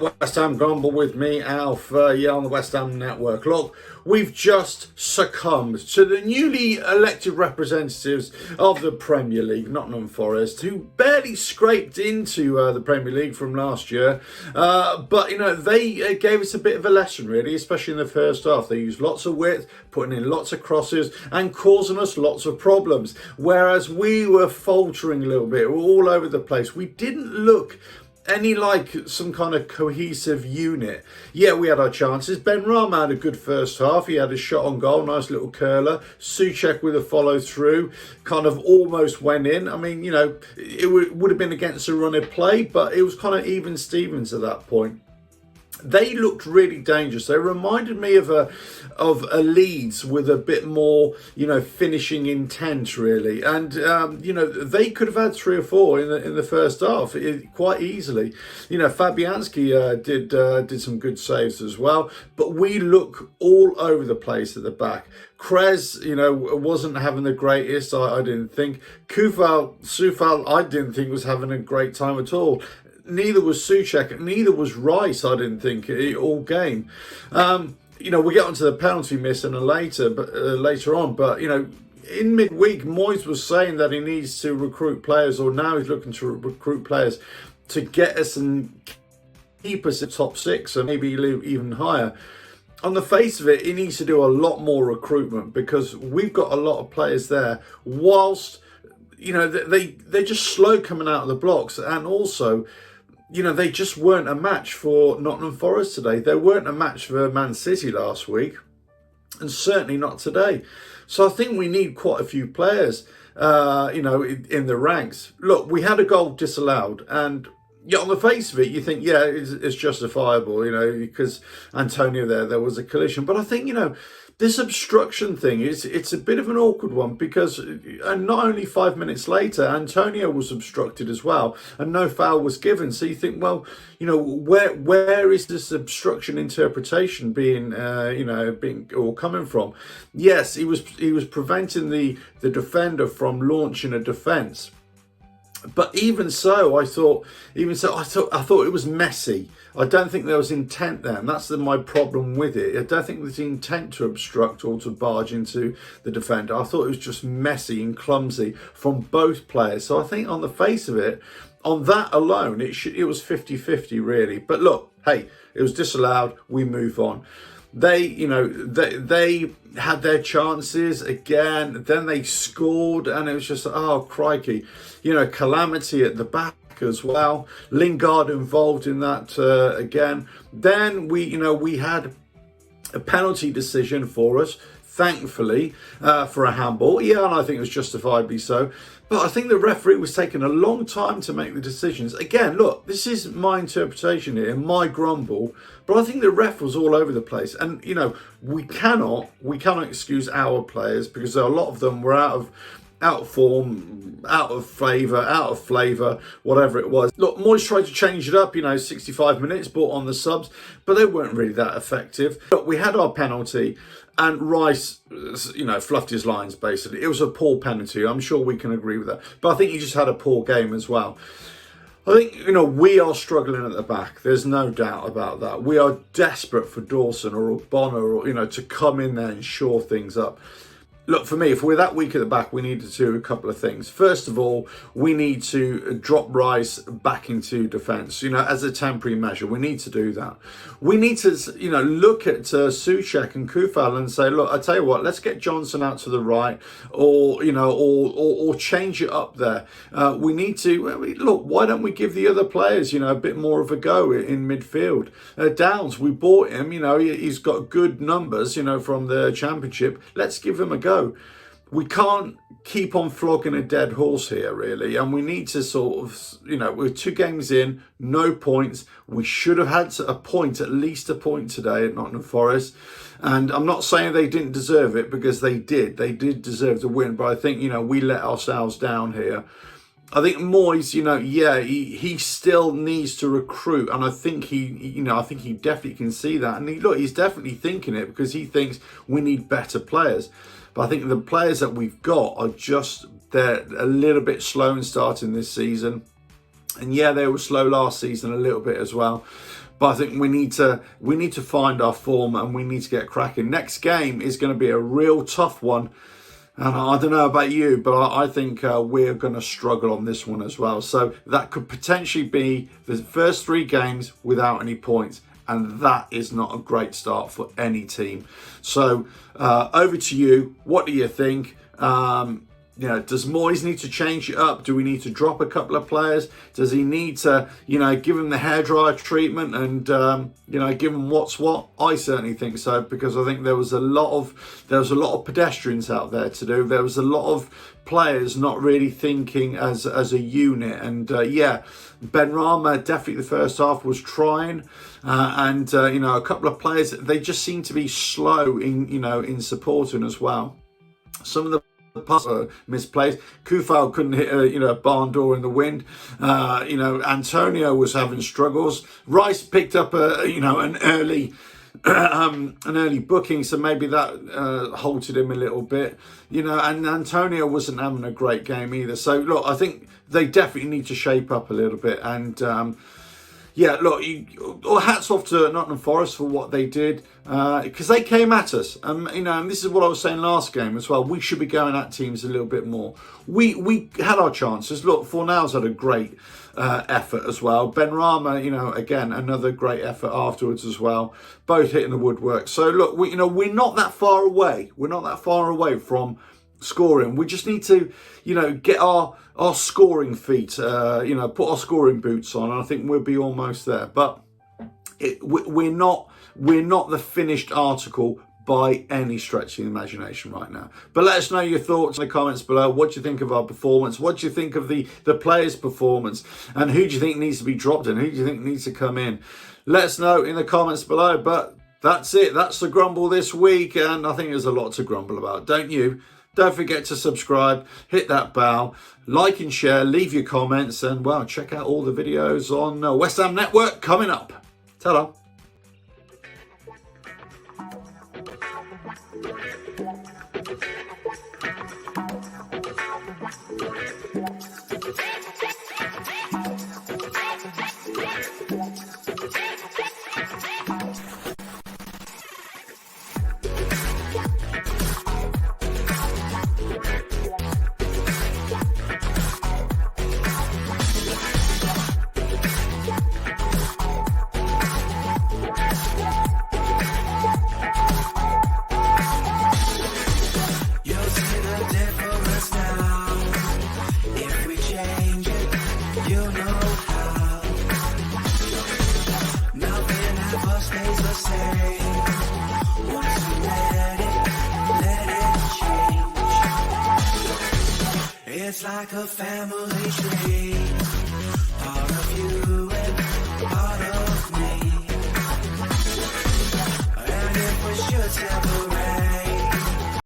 West Ham Grumble with me, Alf, on the West Ham Network. Look, we've just succumbed to the newly elected representatives of the Premier League, Nottingham Forest, who barely scraped into the Premier League from last year. But, they gave us a bit of a lesson, really, especially in the first half. They used lots of width, putting in lots of crosses and causing us lots of problems. Whereas we were faltering a little bit, we were all over the place. We didn't look any like some kind of cohesive unit. Yeah, we had our chances. Ben Rama had a good first half. He had a shot on goal, nice little curler. Souček with a follow through, kind of almost went in. I mean, it would have been against a run of play, but it was kind of even Stevens at that point. They looked really dangerous. They reminded me of a Leeds with a bit more, finishing intent, really. And they could have had 3 or 4 in the first half quite easily. Fabianski did some good saves as well, but we look all over the place at the back. Krez, wasn't having the greatest. I didn't think. Sufal, I didn't think was having a great time at all. Neither was Souček, neither was Rice, I didn't think, all game. We'll get onto the penalty miss later on, but, in midweek, Moyes was saying that he needs to recruit players, or now he's looking to recruit players to get us and keep us at top 6 and maybe even higher. On the face of it, he needs to do a lot more recruitment because we've got a lot of players there whilst, they're just slow coming out of the blocks, and also, they just weren't a match for Nottingham Forest today. They weren't a match for Man City last week, and certainly not today. So I think we need quite a few players, in the ranks. Look, we had a goal disallowed, and on the face of it, you think, it's justifiable, because Antonio there was a collision. But I think, this obstruction thing, it's a bit of an awkward one because not only 5 minutes later, Antonio was obstructed as well and no foul was given. So you think, well, where is this obstruction interpretation being coming from? Yes, he was preventing the defender from launching a defence. But even so, I thought it was messy. I don't think there was intent there, and that's my problem with it. I don't think there's intent to obstruct or to barge into the defender. I thought it was just messy and clumsy from both players. So I think on the face of it, on that alone, it was 50-50 really. But look, hey, it was disallowed. We move on. They had their chances again, then they scored, and it was just, oh crikey, calamity at the back as well. Lingard involved in that again. Then we had a penalty decision for us, thankfully, for a handball. Yeah, and I think it was justifiably so. But I think the referee was taking a long time to make the decisions. Again, look, this is my interpretation here, my grumble, but I think the ref was all over the place. And, we cannot excuse our players because a lot of them were out of form, out of flavour, whatever it was. Look, Moyes tried to change it up, 65 minutes, brought on the subs, but they weren't really that effective. But we had our penalty, and Rice, fluffed his lines, basically. It was a poor penalty. I'm sure we can agree with that. But I think he just had a poor game as well. I think, we are struggling at the back. There's no doubt about that. We are desperate for Dawson or Bonner, or, to come in there and shore things up. Look, for me, if we're that weak at the back, we need to do a couple of things. First of all, we need to drop Rice back into defence, as a temporary measure. We need to do that. We need to, look at Souček and Kufal and say, look, I tell you what, let's get Johnson out to the right, or, or change it up there. We need to, look, why don't we give the other players, a bit more of a go in midfield? Downs, we bought him, he's got good numbers, from the Championship. Let's give him a go. We can't keep on flogging a dead horse here, really, and we need to sort of, we're 2 games in, no points. We should have had at least a point today at Nottingham Forest, and I'm not saying they didn't deserve it, because they did deserve the win, but I think, we let ourselves down here. I think Moyes, he still needs to recruit, and I think he definitely can see that, and he's definitely thinking it, because he thinks we need better players. But I think the players that we've got are they're a little bit slow in starting this season. And yeah, they were slow last season a little bit as well. but I think we need to find our form and we need to get cracking. Next game is going to be a real tough one. And I don't know about you, but I think we're going to struggle on this one as well. So that could potentially be the first 3 games without any points. And that is not a great start for any team. So over to you. What do you think? Does Moyes need to change it up? Do we need to drop a couple of players? Does he need to, give him the hairdryer treatment and, give him what's what? I certainly think so, because I think there was a lot of pedestrians out there to do. There was a lot of players not really thinking as a unit. And Benrahma definitely the first half was trying, a couple of players, they just seem to be slow in supporting as well. Some of the pass misplaced. Kufal couldn't hit a barn door in the wind. Antonio was having struggles. Rice picked up an early booking, so maybe that halted him a little bit. And Antonio wasn't having a great game either. So look, I think they definitely need to shape up a little bit. And hats off to Nottingham Forest for what they did, because they came at us. And this is what I was saying last game as well. We should be going at teams a little bit more. We had our chances. Look, Fornals had a great effort as well. Benrahma, again, another great effort afterwards as well. Both hitting the woodwork. So look, we're not that far away. We're not that far away from scoring. We just need to, get our scoring feet, put our scoring boots on. And I think we'll be almost there. But we're not the finished article by any stretch of the imagination right now. But let us know your thoughts in the comments below. What do you think of our performance? What do you think of the players' performance? And who do you think needs to be dropped in? Who do you think needs to come in? Let us know in the comments below. But that's it. That's the grumble this week. And I think there's a lot to grumble about, don't you? Don't forget to subscribe, hit that bell, like and share, leave your comments, and, check out all the videos on West Ham Network coming up. Ta-da. It's like a family tree, part of you and part of me. And if we should separate,